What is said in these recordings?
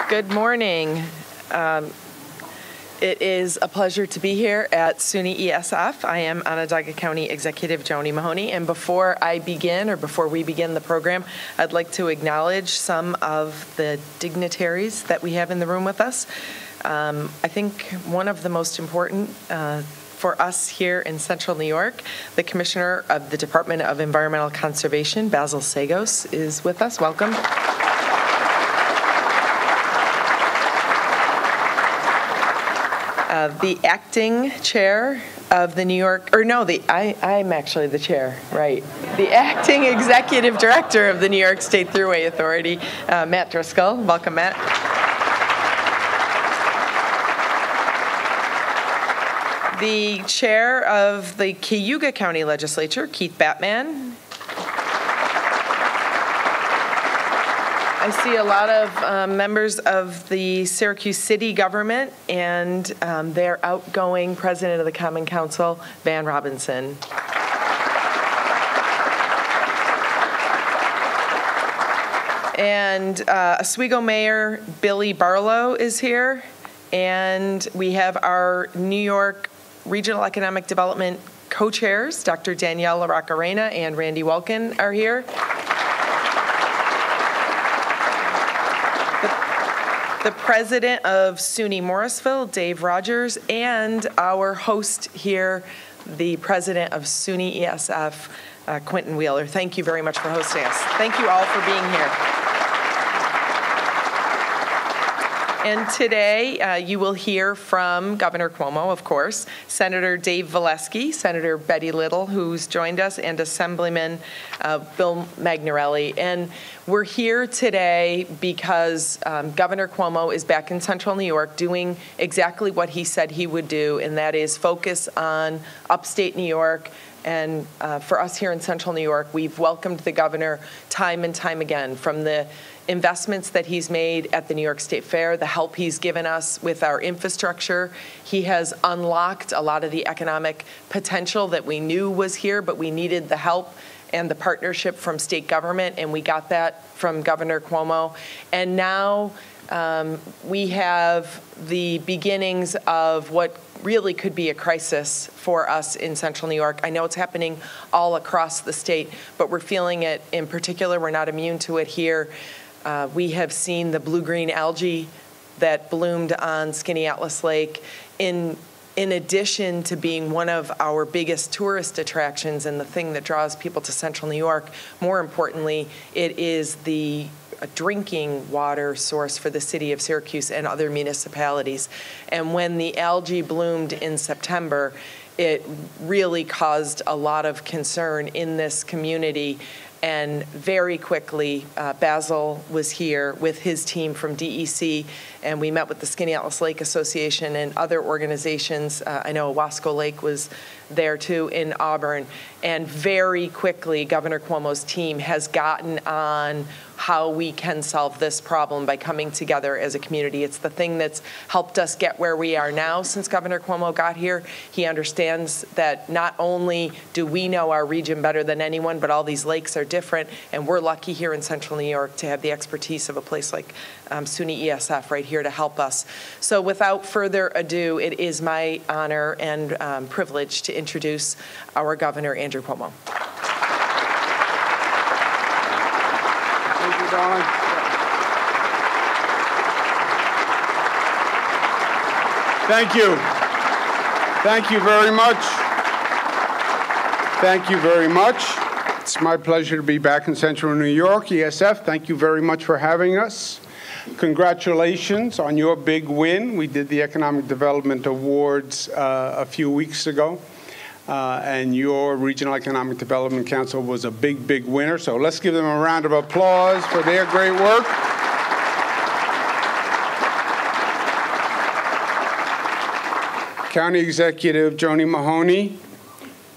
Good morning. It is a pleasure to be here at SUNY ESF. I am Onondaga County Executive Joni Mahoney, and before we begin the program, I'd like to acknowledge some of the dignitaries that we have in the room with us. I think one of the most important for us here in Central New York, the Commissioner of the Department of Environmental Conservation, Basil Sagos, is with us. Welcome. The acting chair of the New York, I'm actually the chair, right. The acting executive director of the New York State Thruway Authority, Matt Driscoll. Welcome, Matt. The chair of the Cayuga County Legislature, Keith Batman. I see a lot of members of the Syracuse City government and their outgoing president of the Common Council, Van Robinson. And Oswego Mayor Billy Barlow is here. And we have our New York Regional Economic Development co-chairs, Dr. Danielle LaRoccarena and Randy Welkin are here. The president of SUNY Morrisville, Dave Rogers, and our host here, the president of SUNY ESF, Quentin Wheeler. Thank you very much for hosting us. Thank you all for being here. And today, you will hear from Governor Cuomo, of course, Senator Dave Valesky, Senator Betty Little, who's joined us, and Assemblyman Bill Magnarelli. And we're here today because Governor Cuomo is back in Central New York doing exactly what he said he would do, and that is focus on upstate New York. And for us here in Central New York, we've welcomed the governor time and time again, from the investments that he's made at the New York State Fair, the help he's given us with our infrastructure. He has unlocked a lot of the economic potential that we knew was here, but we needed the help and the partnership from state government, and we got that from Governor Cuomo. And now we have the beginnings of what really could be a crisis for us in Central New York. I know it's happening all across the state, but we're feeling it in particular. We're not immune to it here. We have seen the blue-green algae that bloomed on Skinny Atlas Lake in addition to being one of our biggest tourist attractions and the thing that draws people to Central New York. More importantly, it is the drinking water source for the city of Syracuse and other municipalities. And when the algae bloomed in September, it really caused a lot of concern in this community. And very quickly, Basil was here with his team from DEC, and we met with the Skinny Atlas Lake Association and other organizations. I know Owasco Lake was there too in Auburn. And very quickly, Governor Cuomo's team has gotten on how we can solve this problem by coming together as a community. It's the thing that's helped us get where we are now since Governor Cuomo got here. He understands that not only do we know our region better than anyone, but all these lakes are different, and we're lucky here in Central New York to have the expertise of a place like SUNY ESF right here to help us. So without further ado, it is my honor and privilege to introduce our Governor, Andrew Cuomo. Thank you, darling. Thank you. Thank you very much. Thank you very much. It's my pleasure to be back in Central New York. ESF, thank you very much for having us. Congratulations on your big win. We did the Economic Development Awards a few weeks ago. And your Regional Economic Development Council was a big, big winner. So let's give them a round of applause for their great work. County Executive Joni Mahoney,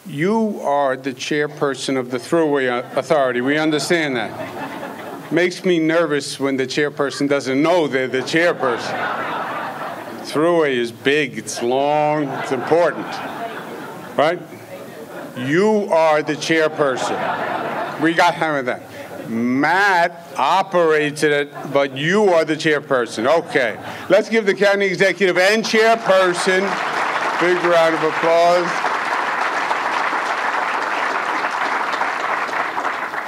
you are the chairperson of the Thruway Authority. We understand that. Makes me nervous when the chairperson doesn't know they're the chairperson. Thruway is big, it's long, it's important. Right? You are the chairperson. We got him with that. Matt operates it, but you are the chairperson. Okay. Let's give the county executive and chairperson a big round of applause.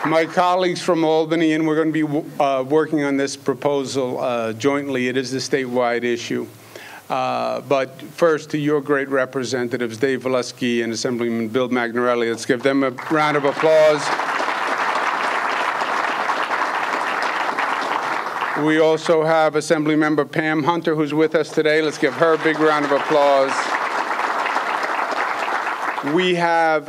My colleagues from Albany, and we're going to be working on this proposal jointly. It is a statewide issue. But first, to your great representatives, Dave Valesky and Assemblyman Bill Magnarelli. Let's give them a round of applause. We also have Assemblymember Pam Hunter, who's with us today. Let's give her a big round of applause. We have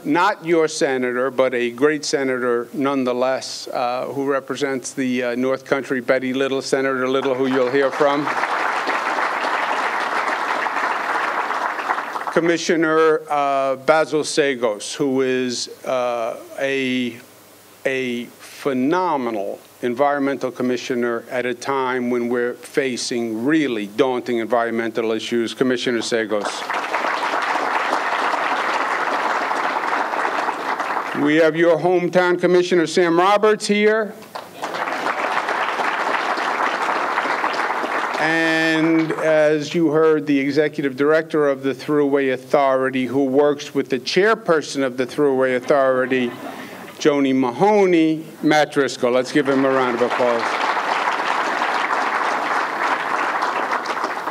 not your senator, but a great senator nonetheless, who represents the North Country, Betty Little, Senator Little, who you'll hear from. Commissioner Basil Sagos, who is a phenomenal environmental commissioner at a time when we're facing really daunting environmental issues. Commissioner Sagos. We have your hometown Commissioner Sam Roberts here. And as you heard, the executive director of the Thruway Authority, who works with the chairperson of the Thruway Authority, Joni Mahoney, Matt Driscoll. Let's give him a round of applause.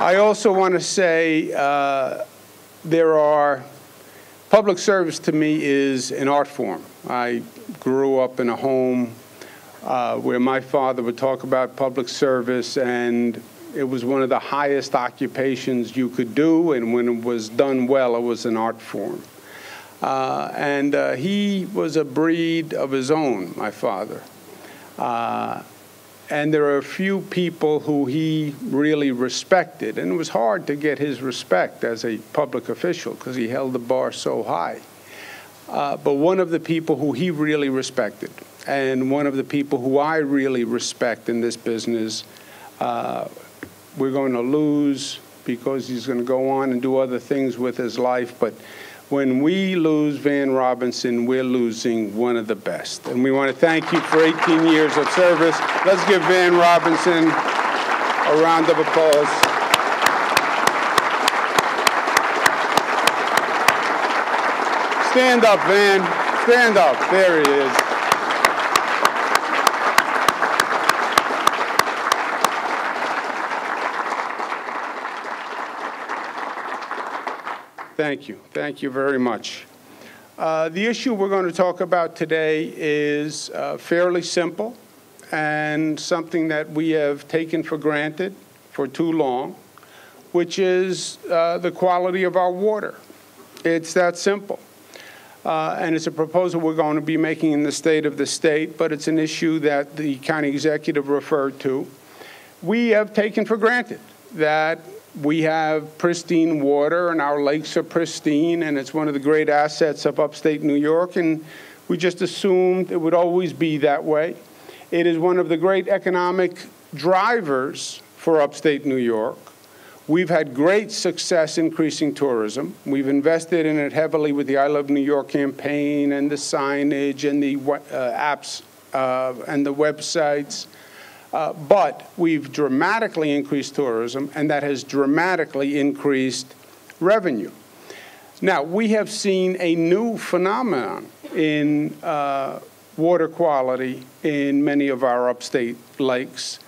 I also want to say public service to me is an art form. I grew up in a home where my father would talk about public service, and it was one of the highest occupations you could do, and when it was done well, it was an art form. And he was a breed of his own, my father. And there are a few people who he really respected, and it was hard to get his respect as a public official because he held the bar so high. But one of the people who he really respected, and one of the people who I really respect in this business, we're going to lose because he's going to go on and do other things with his life. But when we lose Van Robinson, we're losing one of the best. And we want to thank you for 18 years of service. Let's give Van Robinson a round of applause. Stand up, Van. Stand up. There he is. Thank you. Thank you very much. The issue we're going to talk about today is fairly simple and something that we have taken for granted for too long, which is the quality of our water. It's that simple. And it's a proposal we're going to be making in the state of the state, but it's an issue that the county executive referred to. We have taken for granted that we have pristine water, and our lakes are pristine, and it's one of the great assets of upstate New York, and we just assumed it would always be that way. It is one of the great economic drivers for upstate New York. We've had great success increasing tourism. We've invested in it heavily with the I Love New York campaign and the signage and the apps and the websites. But we've dramatically increased tourism, and that has dramatically increased revenue. Now, we have seen a new phenomenon in water quality in many of our upstate lakes,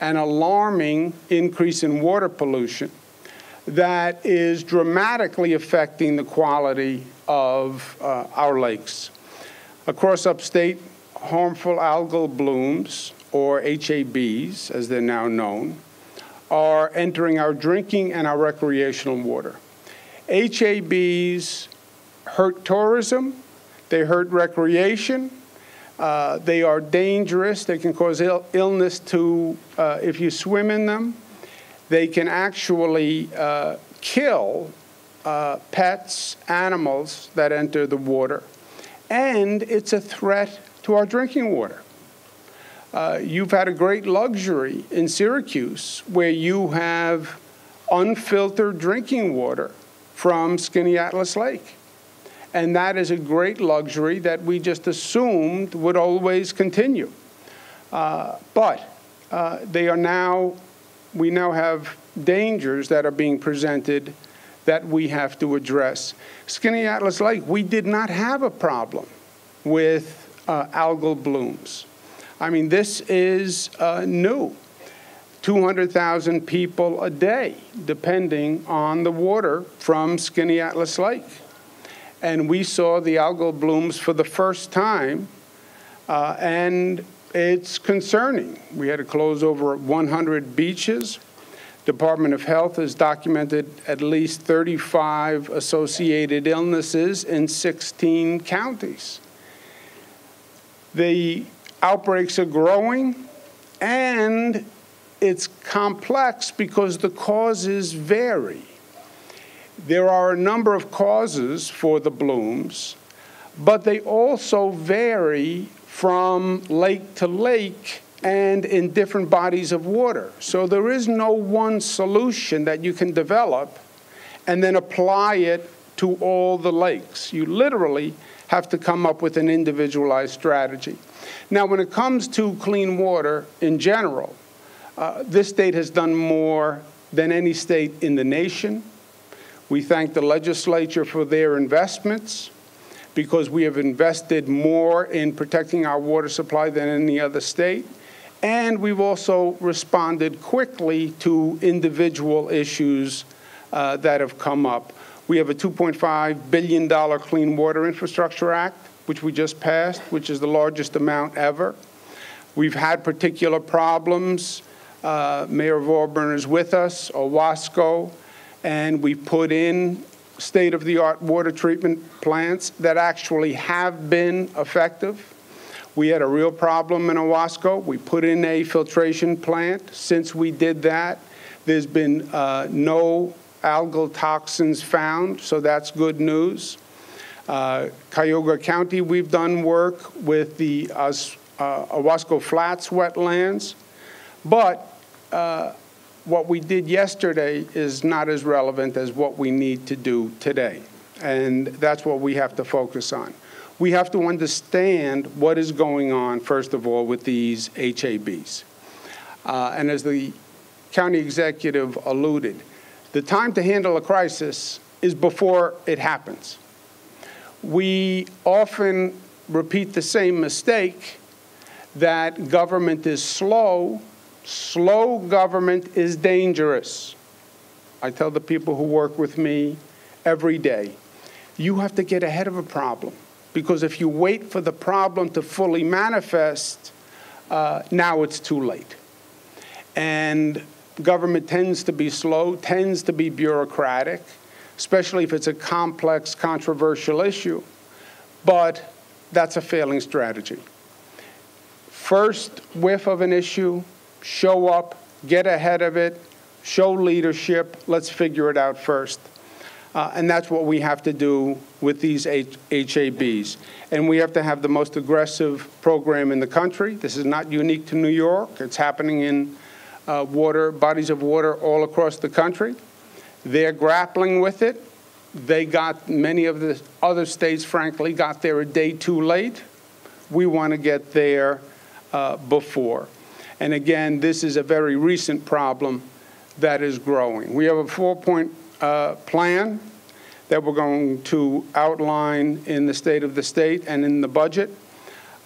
an alarming increase in water pollution that is dramatically affecting the quality of our lakes. Across upstate, harmful algal blooms, or HABs, as they're now known, are entering our drinking and our recreational water. HABs hurt tourism, they hurt recreation, they are dangerous, they can cause illness to, if you swim in them, they can actually kill pets, animals that enter the water, and it's a threat to our drinking water. You've had a great luxury in Syracuse where you have unfiltered drinking water from Skinny Atlas Lake. And that is a great luxury that we just assumed would always continue. But we now have dangers that are being presented that we have to address. Skinny Atlas Lake, we did not have a problem with algal blooms. I mean, this is new. 200,000 people a day, depending on the water from Skinny Atlas Lake. And we saw the algal blooms for the first time, and it's concerning. We had to close over 100 beaches. Department of Health has documented at least 35 associated illnesses in 16 counties. The outbreaks are growing, and it's complex because the causes vary. There are a number of causes for the blooms, but they also vary from lake to lake and in different bodies of water. So there is no one solution that you can develop and then apply it to all the lakes. You literally have to come up with an individualized strategy. Now, when it comes to clean water in general, this state has done more than any state in the nation. We thank the legislature for their investments because we have invested more in protecting our water supply than any other state. And we've also responded quickly to individual issues that have come up. We have a $2.5 billion Clean Water Infrastructure Act, which we just passed, which is the largest amount ever. We've had particular problems. Mayor of Auburn is with us, Owasco, and we put in state-of-the-art water treatment plants that actually have been effective. We had a real problem in Owasco. We put in a filtration plant. Since we did that, there's been no algal toxins found, so that's good news. Cuyahoga County, we've done work with the Owasco Flats wetlands, but what we did yesterday is not as relevant as what we need to do today, and that's what we have to focus on. We have to understand what is going on, first of all, with these HABs. And as the county executive alluded, the time to handle a crisis is before it happens. We often repeat the same mistake that government is slow. Slow government is dangerous. I tell the people who work with me every day, you have to get ahead of a problem, because if you wait for the problem to fully manifest, now it's too late. And government tends to be slow, tends to be bureaucratic, especially if it's a complex, controversial issue. But that's a failing strategy. First whiff of an issue, show up, get ahead of it, show leadership, let's figure it out first. And that's what we have to do with these HABs. And we have to have the most aggressive program in the country. This is not unique to New York. It's happening in bodies of water all across the country. They're grappling with it. Many of the other states, frankly, got there a day too late. We want to get there before. And again, this is a very recent problem that is growing. We have a 4-point plan that we're going to outline in the state of the state and in the budget,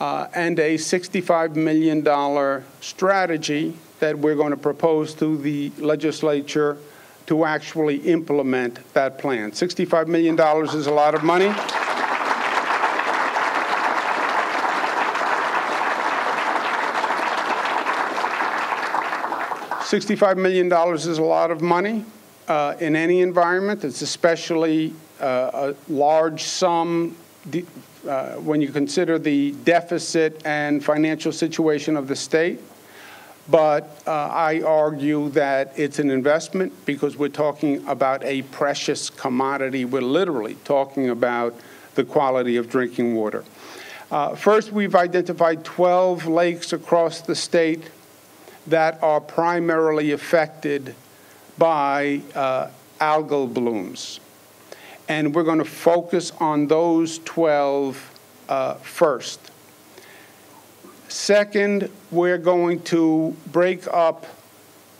and a $65 million strategy that we're going to propose to the legislature to actually implement that plan. $65 million is a lot of money. $65 million is a lot of money in any environment. It's especially a large sum when you consider the deficit and financial situation of the state. But I argue that it's an investment because we're talking about a precious commodity. We're literally talking about the quality of drinking water. First, we've identified 12 lakes across the state that are primarily affected by algal blooms. and we're going to focus on those 12 first. Second, we're going to break up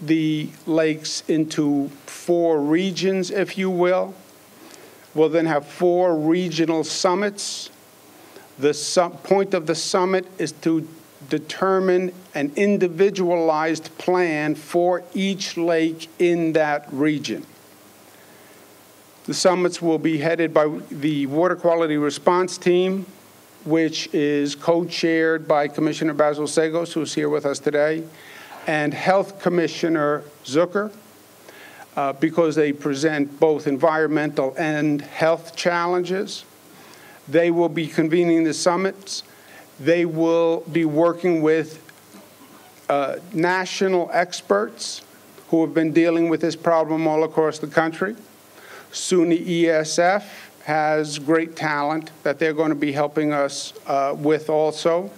the lakes into 4 regions, if you will. We'll then have 4 regional summits. The point of the summit is to determine an individualized plan for each lake in that region. The summits will be headed by the Water Quality Response Team, which is co-chaired by Commissioner Basil-Sagos, who is here with us today, and Health Commissioner Zucker, because they present both environmental and health challenges. They will be convening the summits. They will be working with national experts who have been dealing with this problem all across the country. SUNY ESF has great talent that they're going to be helping us with also.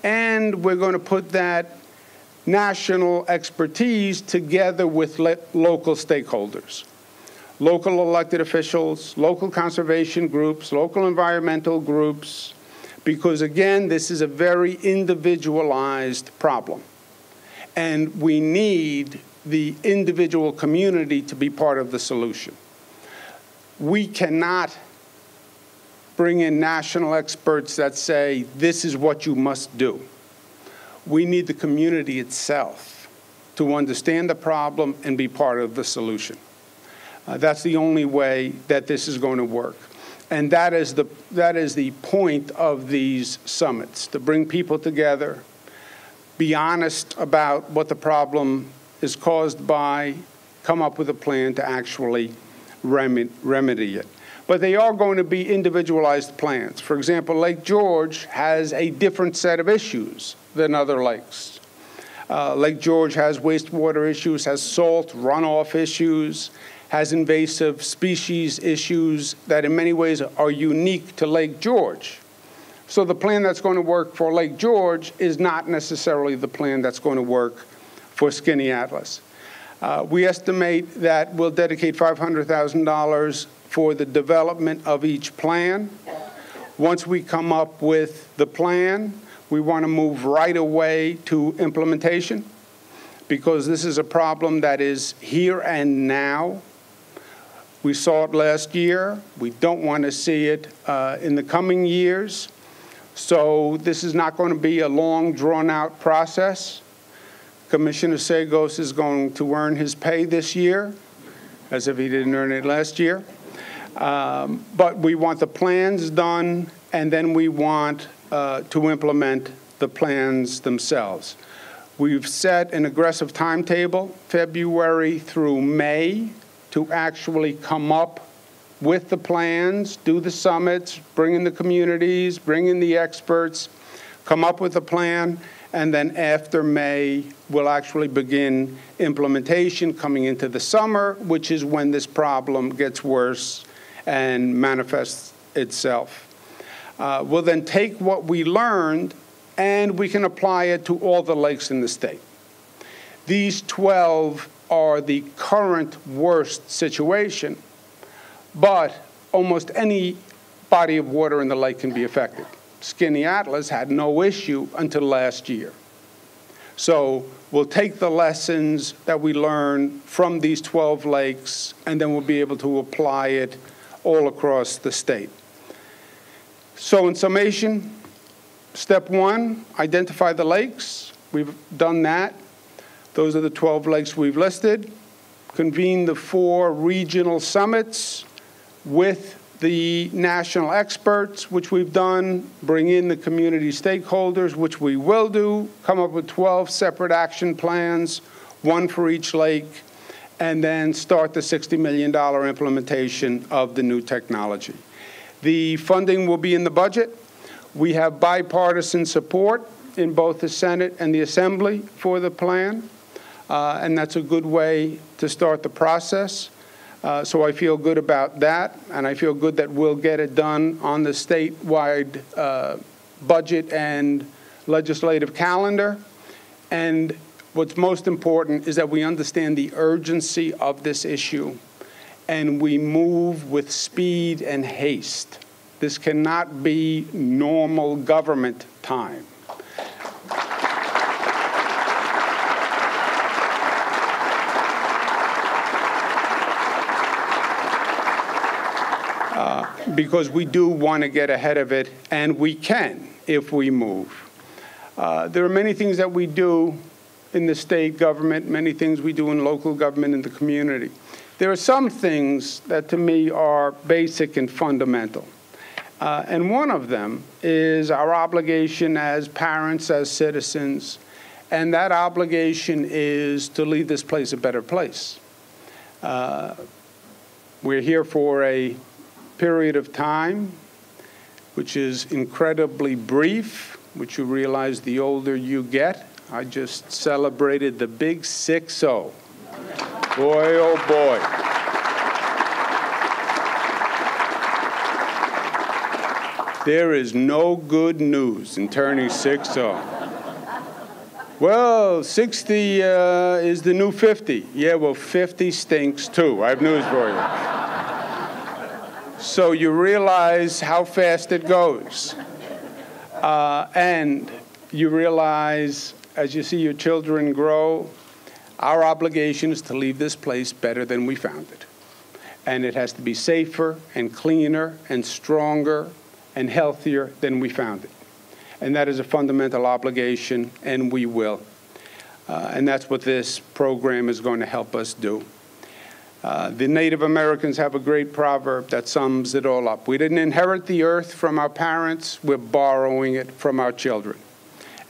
And we're going to put that national expertise together with local stakeholders, local elected officials, local conservation groups, local environmental groups, because again, this is a very individualized problem. And we need the individual community to be part of the solution. We cannot bring in national experts that say, this is what you must do. We need the community itself to understand the problem and be part of the solution. That's the only way that this is going to work. And that is the point of these summits, to bring people together, be honest about what the problem is caused by, come up with a plan to actually remedy it. But they are going to be individualized plans. For example, Lake George has a different set of issues than other lakes. Lake George has wastewater issues, has salt runoff issues, has invasive species issues that in many ways are unique to Lake George. So the plan that's going to work for Lake George is not necessarily the plan that's going to work for Skinny Atlas. We estimate that we'll dedicate $500,000 for the development of each plan. Once we come up with the plan, we want to move right away to implementation, because this is a problem that is here and now. We saw it last year. We don't want to see it in the coming years. So this is not going to be a long, drawn-out process. Commissioner Sagos is going to earn his pay this year, as if he didn't earn it last year. But we want the plans done, and then we want to implement the plans themselves. We've set an aggressive timetable, February through May, to actually come up with the plans, do the summits, bring in the communities, bring in the experts, come up with a plan, and then after May, we'll actually begin implementation coming into the summer, which is when this problem gets worse and manifests itself. We'll then take what we learned and we can apply it to all the lakes in the state. These 12 are the current worst situation, but almost any body of water in the lake can be affected. Skinny Atlas had no issue until last year. So we'll take the lessons that we learn from these 12 lakes, and then we'll be able to apply it all across the state. So in summation, step 1, identify the lakes. We've done that. Those are the 12 lakes we've listed. Convene the 4 regional summits with the national experts, which we've done, bring in the community stakeholders, which we will do, come up with 12 separate action plans, 1 for each lake, and then start the $60 million implementation of the new technology. The funding will be in the budget. We have bipartisan support in both the Senate and the Assembly for the plan, and that's a good way to start the process. So I feel good about that, and I feel good that we'll get it done on the statewide budget and legislative calendar. And what's most important is that we understand the urgency of this issue and we move with speed and haste. This cannot be normal government time. Because we do want to get ahead of it, and we can if we move. There are many things that we do in the state government, many things we do in local government in the community. There are some things that to me are basic and fundamental. And one of them is our obligation as parents, as citizens, and that obligation is to leave this place a better place. We're here for a period of time which is incredibly brief, which you realize the older you get. I just celebrated the big 6-0. Boy, oh boy. There is no good news in turning 6-0. Well, 60 is the new 50. Yeah, well, 50 stinks too. I have news for you. So you realize how fast it goes. And you realize, as you see your children grow, our obligation is to leave this place better than we found it. And it has to be safer and cleaner and stronger and healthier than we found it. And that is a fundamental obligation, and we will. And that's what this program is going to help us do. The Native Americans have a great proverb that sums it all up. We didn't inherit the earth from our parents. We're borrowing it from our children.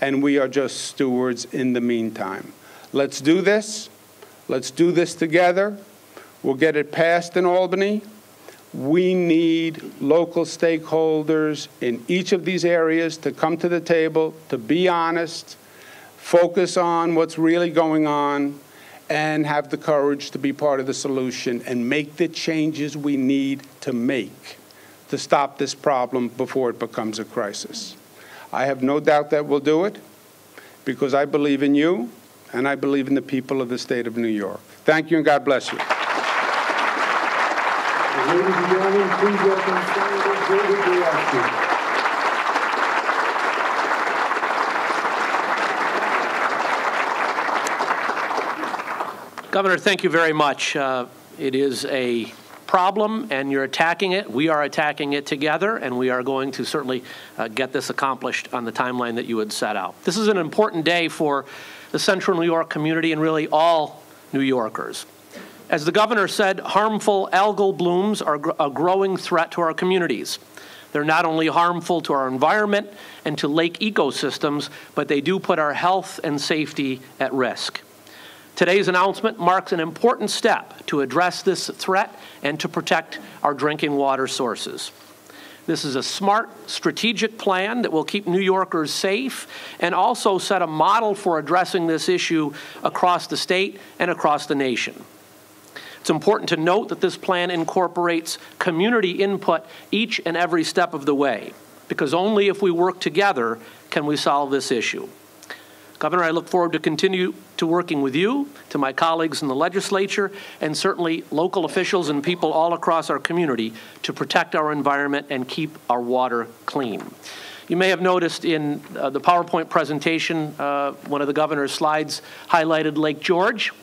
And we are just stewards in the meantime. Let's do this. Let's do this together. We'll get it passed in Albany. We need local stakeholders in each of these areas to come to the table, to be honest, focus on what's really going on, and have the courage to be part of the solution and make the changes we need to make to stop this problem before it becomes a crisis. I have no doubt that we'll do it because I believe in you and I believe in the people of the state of New York. Thank you and God bless you. Ladies and gentlemen, please welcome Senator David Valeski. Governor, thank you very much. It is a problem, and you're attacking it. We are attacking it together, and we are going to certainly get this accomplished on the timeline that you had set out. This is an important day for the Central New York community and really all New Yorkers. As the governor said, harmful algal blooms are a growing threat to our communities. They're not only harmful to our environment and to lake ecosystems, but they do put our health and safety at risk. Today's announcement marks an important step to address this threat and to protect our drinking water sources. This is a smart, strategic plan that will keep New Yorkers safe and also set a model for addressing this issue across the state and across the nation. It's important to note that this plan incorporates community input each and every step of the way, because only if we work together can we solve this issue. Governor, I look forward to continue to working with you, to my colleagues in the legislature, and certainly local officials and people all across our community to protect our environment and keep our water clean. You may have noticed in the PowerPoint presentation, one of the governor's slides highlighted Lake George.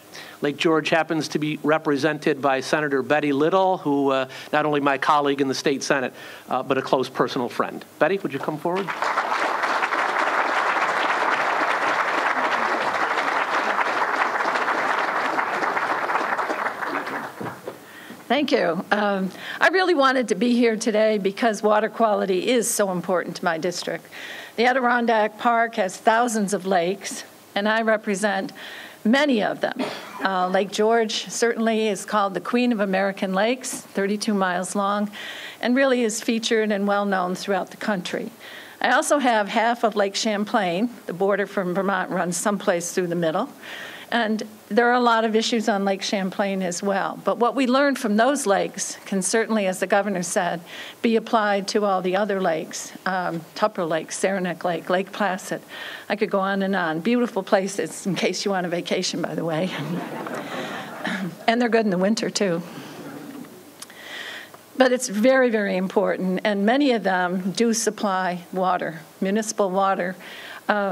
Lake George happens to be represented by Senator Betty Little, who not only my colleague in the state Senate, but a close personal friend. Betty, would you come forward? Thank you. I really wanted to be here today because water quality is so important to my district. The Adirondack Park has thousands of lakes, and I represent many of them. Lake George certainly is called the Queen of American Lakes, 32 miles long, and really is featured and well known throughout the country. I also have half of Lake Champlain. The border from Vermont runs someplace through the middle. And there are a lot of issues on Lake Champlain as well. But what we learned from those lakes can certainly, as the governor said, be applied to all the other lakes, Tupper Lake, Saranac Lake, Lake Placid. I could go on and on. Beautiful places, in case you want a vacation, by the way. And they're good in the winter, too. But it's very, very important, and many of them do supply water. Municipal water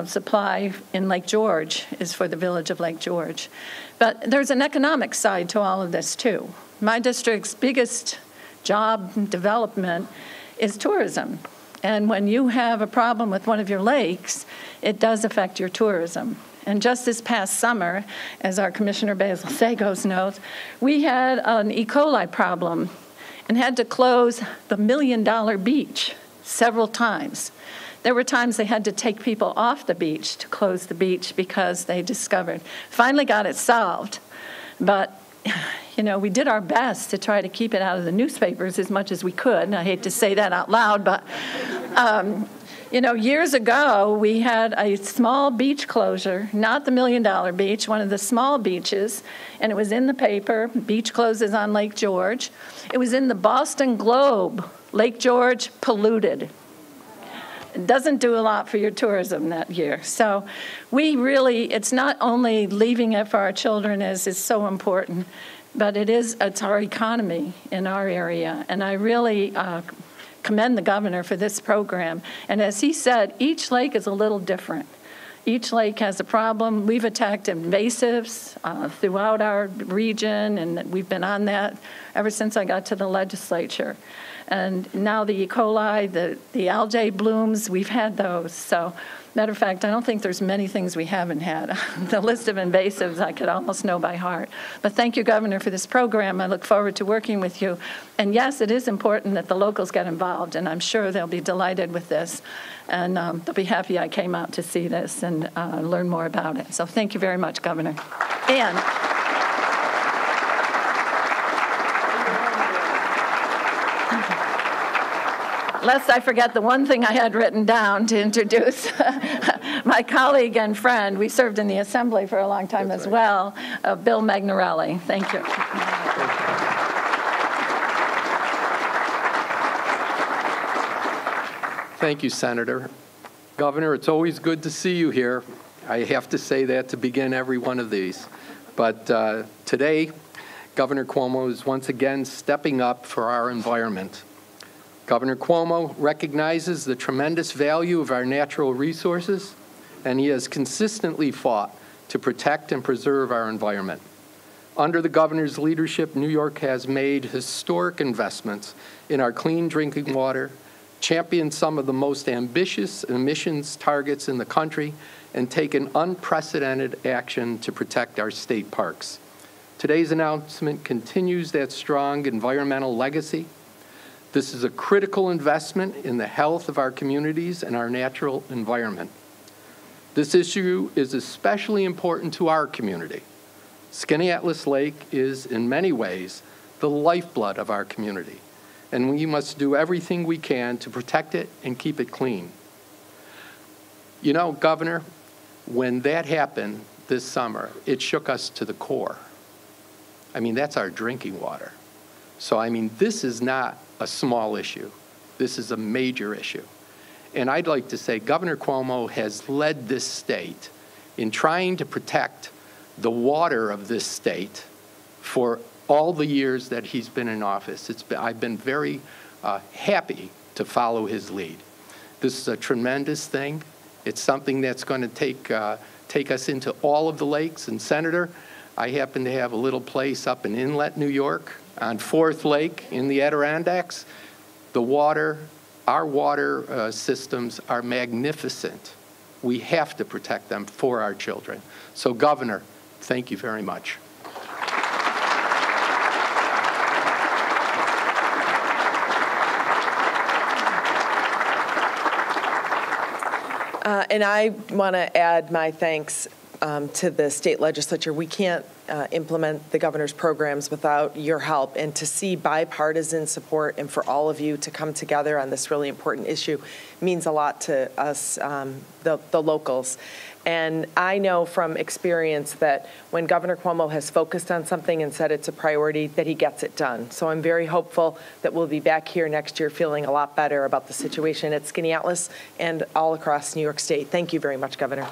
supply in Lake George is for the village of Lake George. But there's an economic side to all of this, too. My district's biggest job development is tourism. And when you have a problem with one of your lakes, it does affect your tourism. And just this past summer, as our Commissioner Basil Sagos knows, we had an E. coli problem and had to close the $1 Million Beach several times. There were times they had to take people off the beach to close the beach because they discovered. Finally got it solved, but you know, we did our best to try to keep it out of the newspapers as much as we could. And I hate to say that out loud, but you know, years ago, we had a small beach closure, not the $1 Million Beach, one of the small beaches, and it was in the paper, beach closes on Lake George. It was in the Boston Globe, Lake George polluted. It doesn't do a lot for your tourism that year. So we really, it's not only leaving it for our children as is so important, but it's our economy in our area. And I really commend the governor for this program. And as he said, each lake is a little different. Each lake has a problem. We've attacked invasives throughout our region, and we've been on that ever since I got to the legislature. And now the E. coli, the algae blooms, we've had those. So, matter of fact, I don't think there's many things we haven't had. The list of invasives I could almost know by heart. But thank you, Governor, for this program. I look forward to working with you. And yes, it is important that the locals get involved, and I'm sure they'll be delighted with this. And they'll be happy I came out to see this and learn more about it. So thank you very much, Governor. And lest I forget the one thing I had written down to introduce my colleague and friend. We served in the Assembly for a long time as well, Bill Magnarelli. Thank you. Thank you, Senator. Governor, it's always good to see you here. I have to say that to begin every one of these. But today, Governor Cuomo is once again stepping up for our environment. Governor Cuomo recognizes the tremendous value of our natural resources, and he has consistently fought to protect and preserve our environment. Under the governor's leadership, New York has made historic investments in our clean drinking water, championed some of the most ambitious emissions targets in the country, and taken unprecedented action to protect our state parks. Today's announcement continues that strong environmental legacy. This is a critical investment in the health of our communities and our natural environment. This issue is especially important to our community. Skaneateles Lake is, in many ways, the lifeblood of our community, and we must do everything we can to protect it and keep it clean. You know, Governor, when that happened this summer, it shook us to the core. I mean, that's our drinking water. So, I mean, this is not a small issue. This is a major issue. And I'd like to say Governor Cuomo has led this state in trying to protect the water of this state for all the years that he's been in office. I've been very happy to follow his lead. This is a tremendous thing. It's something that's going to take us into all of the lakes. And Senator, I happen to have a little place up in Inlet, New York, on 4th Lake in the Adirondacks. Our water systems are magnificent. We have to protect them for our children. So, Governor, thank you very much. And I want to add my thanks to the state legislature. We can't implement the governor's programs without your help, and to see bipartisan support and for all of you to come together on this really important issue means a lot to us, the locals. And I know from experience that when Governor Cuomo has focused on something and said it's a priority, that he gets it done. So I'm very hopeful that we'll be back here next year feeling a lot better about the situation at Skaneateles and all across New York State. Thank you very much, Governor.